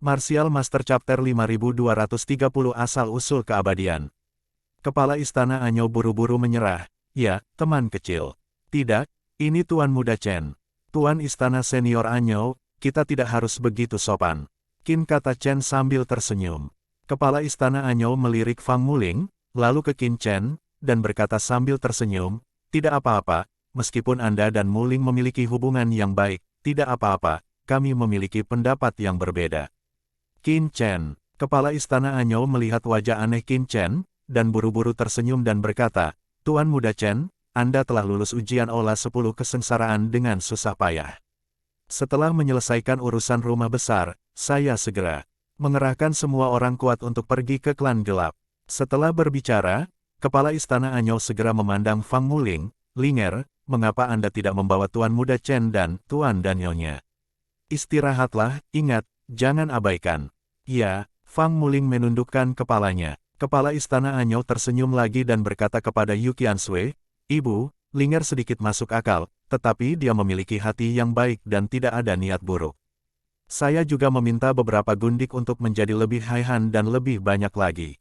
Martial Master Chapter 5230 Asal-Usul Keabadian. Kepala Istana Anyou buru-buru menyerah. Ya, teman kecil. Tidak, ini Tuan Muda Chen. Tuan Istana Senior Anyou, kita tidak harus begitu sopan. Qin, kata Chen sambil tersenyum. Kepala Istana Anyou melirik Fang Muling, lalu ke Qin Chen, dan berkata sambil tersenyum, tidak apa-apa, meskipun Anda dan Muling memiliki hubungan yang baik, tidak apa-apa, kami memiliki pendapat yang berbeda. Qin Chen, Kepala Istana Anyou melihat wajah aneh Qin Chen, dan buru-buru tersenyum dan berkata, Tuan Muda Chen, Anda telah lulus ujian Aula 10 kesengsaraan dengan susah payah. Setelah menyelesaikan urusan rumah besar, saya segera mengerahkan semua orang kuat untuk pergi ke klan gelap. Setelah berbicara, Kepala Istana Anyou segera memandang Fang Muling, Linger, mengapa Anda tidak membawa Tuan Muda Chen dan Tuan Danielnya? Istirahatlah, ingat, jangan abaikan. Ya, Fang Muling menundukkan kepalanya. Kepala Istana Anyou tersenyum lagi dan berkata kepada Yu Qiansui, Ibu, Linger sedikit masuk akal, tetapi dia memiliki hati yang baik dan tidak ada niat buruk. Saya juga meminta beberapa gundik untuk menjadi lebih haihan dan lebih banyak lagi.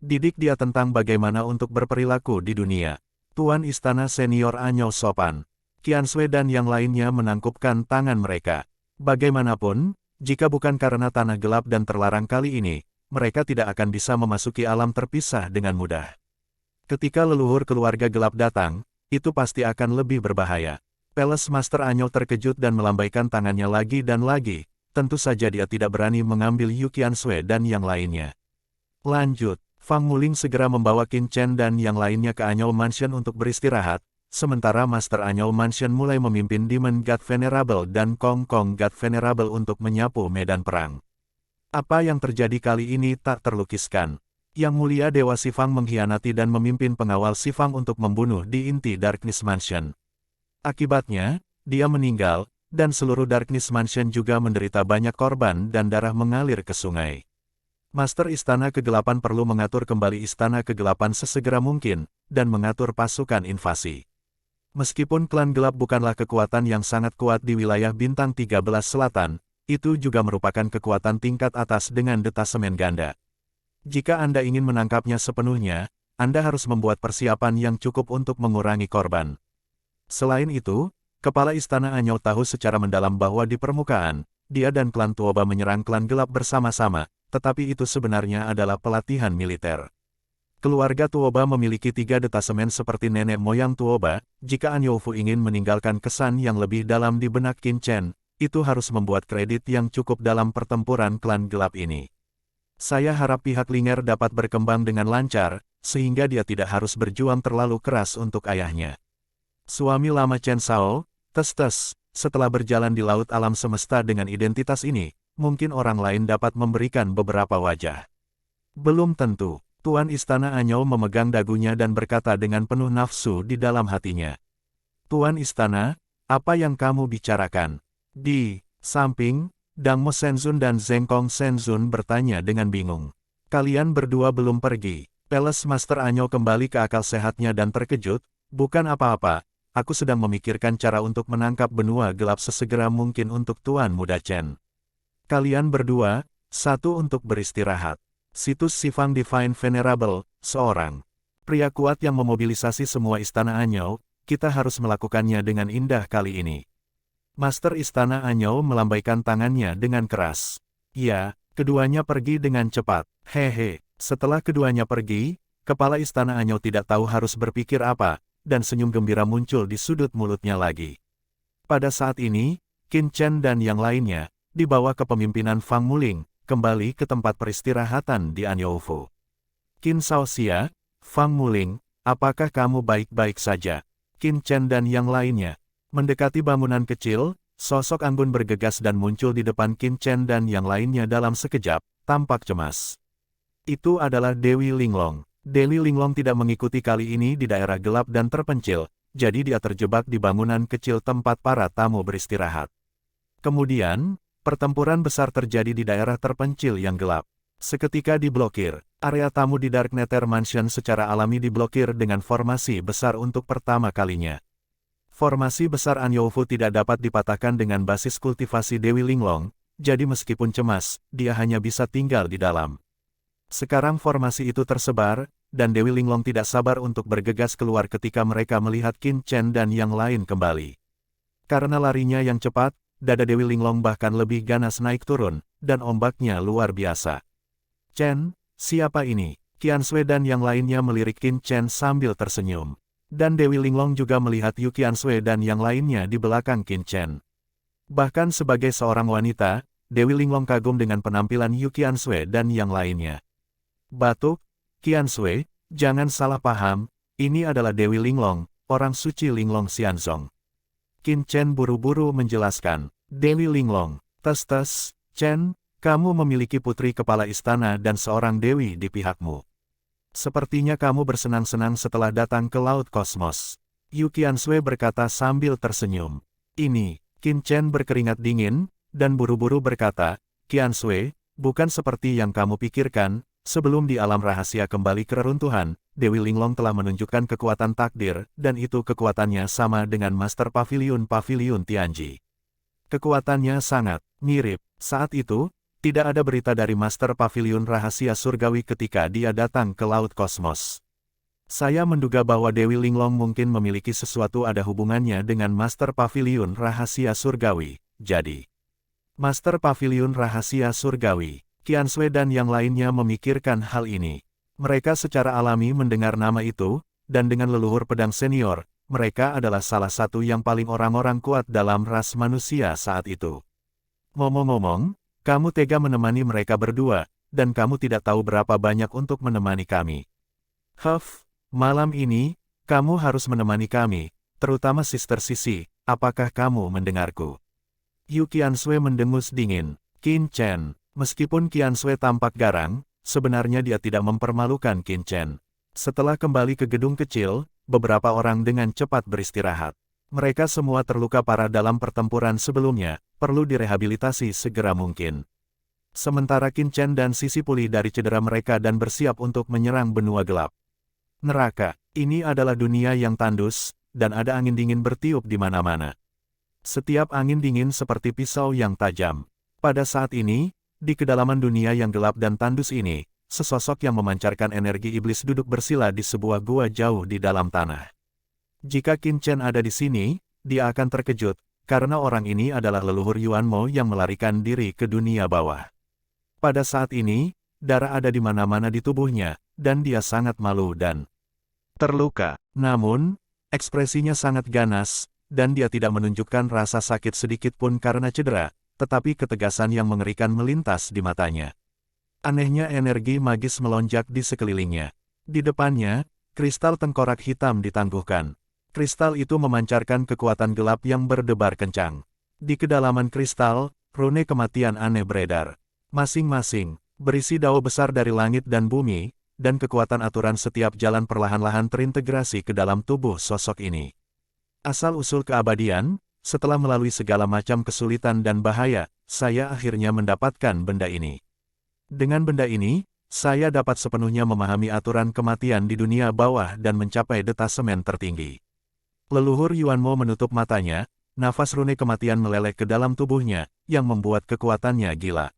Didik dia tentang bagaimana untuk berperilaku di dunia. Tuan Istana Senior Anyou sopan. Qiansui dan yang lainnya menangkupkan tangan mereka. Bagaimanapun, jika bukan karena tanah gelap dan terlarang kali ini, mereka tidak akan bisa memasuki alam terpisah dengan mudah. Ketika leluhur keluarga gelap datang, itu pasti akan lebih berbahaya. Palace Master Anyou terkejut dan melambaikan tangannya lagi dan lagi, tentu saja dia tidak berani mengambil Yu Qiansui dan yang lainnya. Lanjut, Fang Muling segera membawa Qin Chen dan yang lainnya ke Anyou Mansion untuk beristirahat, sementara Master Anyou Mansion mulai memimpin Demon God Venerable dan Kong Kong God Venerable untuk menyapu medan perang. Apa yang terjadi kali ini tak terlukiskan. Yang Mulia Dewa Xifang mengkhianati dan memimpin pengawal Xifang untuk membunuh di inti Darkness Mansion. Akibatnya, dia meninggal, dan seluruh Darkness Mansion juga menderita banyak korban dan darah mengalir ke sungai. Master Istana Kegelapan perlu mengatur kembali Istana Kegelapan sesegera mungkin, dan mengatur pasukan invasi. Meskipun klan gelap bukanlah kekuatan yang sangat kuat di wilayah Bintang 13 Selatan, itu juga merupakan kekuatan tingkat atas dengan detasemen ganda. Jika Anda ingin menangkapnya sepenuhnya, Anda harus membuat persiapan yang cukup untuk mengurangi korban. Selain itu, Kepala Istana Anyou tahu secara mendalam bahwa di permukaan, dia dan klan Tuoba menyerang klan gelap bersama-sama, tetapi itu sebenarnya adalah pelatihan militer. Keluarga Tuoba memiliki 3 detasemen seperti nenek moyang Tuoba. Jika Anyou Fu ingin meninggalkan kesan yang lebih dalam di benak Qin Chen, itu harus membuat kredit yang cukup dalam pertempuran klan gelap ini. Saya harap pihak Linger dapat berkembang dengan lancar, sehingga dia tidak harus berjuang terlalu keras untuk ayahnya. Suami lama Chen Shao, tes-tes, setelah berjalan di laut alam semesta dengan identitas ini, mungkin orang lain dapat memberikan beberapa wajah. Belum tentu. Tuan Istana Anyou memegang dagunya dan berkata dengan penuh nafsu di dalam hatinya. Tuan Istana, apa yang kamu bicarakan? Di samping, Dang Mo Shenzun dan Zheng Kong Shenzun bertanya dengan bingung. Kalian berdua belum pergi. Palace Master Anyou kembali ke akal sehatnya dan terkejut. Bukan apa-apa, aku sedang memikirkan cara untuk menangkap benua gelap sesegera mungkin untuk Tuan Muda Chen. Kalian berdua, satu untuk beristirahat. Situs Xifang Divine Venerable, seorang pria kuat yang memobilisasi semua Istana Anyou, kita harus melakukannya dengan indah kali ini. Master Istana Anyou melambaikan tangannya dengan keras. Ya, keduanya pergi dengan cepat. Hehe, setelah keduanya pergi, Kepala Istana Anyou tidak tahu harus berpikir apa, dan senyum gembira muncul di sudut mulutnya lagi. Pada saat ini, Qin Chen dan yang lainnya, di bawah kepemimpinan Fang Muling, kembali ke tempat peristirahatan di Anyou Fu. Qin Shaoxia, Fang Muling, apakah kamu baik-baik saja? Qin Chen dan yang lainnya mendekati bangunan kecil, sosok anggun bergegas dan muncul di depan Qin Chen dan yang lainnya dalam sekejap, tampak cemas. Itu adalah Dewi Linglong. Dewi Linglong tidak mengikuti kali ini di daerah gelap dan terpencil, jadi dia terjebak di bangunan kecil tempat para tamu beristirahat. Kemudian, pertempuran besar terjadi di daerah terpencil yang gelap. Seketika diblokir, area tamu di Dark Nether Mansion secara alami diblokir dengan formasi besar untuk pertama kalinya. Formasi besar Anyou Fu tidak dapat dipatahkan dengan basis kultivasi Dewi Linglong, jadi meskipun cemas, dia hanya bisa tinggal di dalam. Sekarang formasi itu tersebar, dan Dewi Linglong tidak sabar untuk bergegas keluar ketika mereka melihat Qin Chen dan yang lain kembali. Karena larinya yang cepat, dada Dewi Linglong bahkan lebih ganas naik turun, dan ombaknya luar biasa. Chen, siapa ini? Qiansui dan yang lainnya melirik Qin Chen sambil tersenyum. Dan Dewi Linglong juga melihat Yu Qiansui dan yang lainnya di belakang Qin Chen. Bahkan sebagai seorang wanita, Dewi Linglong kagum dengan penampilan Yu Qiansui dan yang lainnya. Batuk, Qiansui, jangan salah paham, ini adalah Dewi Linglong, orang suci Linglong Xianzong. Qin Chen buru-buru menjelaskan, Dewi Linglong, tes, Chen, kamu memiliki putri kepala istana dan seorang dewi di pihakmu. Sepertinya kamu bersenang-senang setelah datang ke Laut Kosmos. Yu Qiansui berkata sambil tersenyum. Ini, Qin Chen berkeringat dingin, dan buru-buru berkata, Qiansui, bukan seperti yang kamu pikirkan. Sebelum di alam rahasia kembali ke reruntuhan, Dewi Linglong telah menunjukkan kekuatan takdir, dan itu kekuatannya sama dengan Master Pavilion Tianji. Kekuatannya sangat mirip. Saat itu, tidak ada berita dari Master Pavilion Rahasia Surgawi ketika dia datang ke Laut Kosmos. Saya menduga bahwa Dewi Linglong mungkin memiliki sesuatu ada hubungannya dengan Master Pavilion Rahasia Surgawi, jadi Master Pavilion Rahasia Surgawi. Qiansui dan yang lainnya memikirkan hal ini. Mereka secara alami mendengar nama itu, dan dengan leluhur pedang senior, mereka adalah salah satu yang paling orang-orang kuat dalam ras manusia saat itu. Ngomong-ngomong, kamu tega menemani mereka berdua, dan kamu tidak tahu berapa banyak untuk menemani kami. Malam ini, kamu harus menemani kami, terutama Sister Sisi, apakah kamu mendengarku? Yu Qiansui mendengus dingin. Qin Chen. Meskipun Qiansui tampak garang, sebenarnya dia tidak mempermalukan Qin Chen. Setelah kembali ke gedung kecil, beberapa orang dengan cepat beristirahat. Mereka semua terluka parah dalam pertempuran sebelumnya, perlu direhabilitasi segera mungkin. Sementara Qin Chen dan Sisi pulih dari cedera mereka dan bersiap untuk menyerang benua gelap. Neraka, ini adalah dunia yang tandus, dan ada angin dingin bertiup di mana-mana. Setiap angin dingin seperti pisau yang tajam. Pada saat ini, di kedalaman dunia yang gelap dan tandus ini, sesosok yang memancarkan energi iblis duduk bersila di sebuah gua jauh di dalam tanah. Jika Qin Chen ada di sini, dia akan terkejut, karena orang ini adalah leluhur Yuan Mo yang melarikan diri ke dunia bawah. Pada saat ini, darah ada di mana-mana di tubuhnya, dan dia sangat malu dan terluka. Namun, ekspresinya sangat ganas, dan dia tidak menunjukkan rasa sakit sedikit pun karena cedera, tetapi ketegasan yang mengerikan melintas di matanya. Anehnya energi magis melonjak di sekelilingnya. Di depannya, kristal tengkorak hitam ditangguhkan. Kristal itu memancarkan kekuatan gelap yang berdebar kencang. Di kedalaman kristal, rune kematian aneh beredar. Masing-masing, berisi dao besar dari langit dan bumi, dan kekuatan aturan setiap jalan perlahan-lahan terintegrasi ke dalam tubuh sosok ini. Asal-usul keabadian. Setelah melalui segala macam kesulitan dan bahaya, saya akhirnya mendapatkan benda ini. Dengan benda ini, saya dapat sepenuhnya memahami aturan kematian di dunia bawah dan mencapai detasemen tertinggi. Leluhur Yuan Mo menutup matanya, nafas rune kematian meleleh ke dalam tubuhnya, yang membuat kekuatannya gila.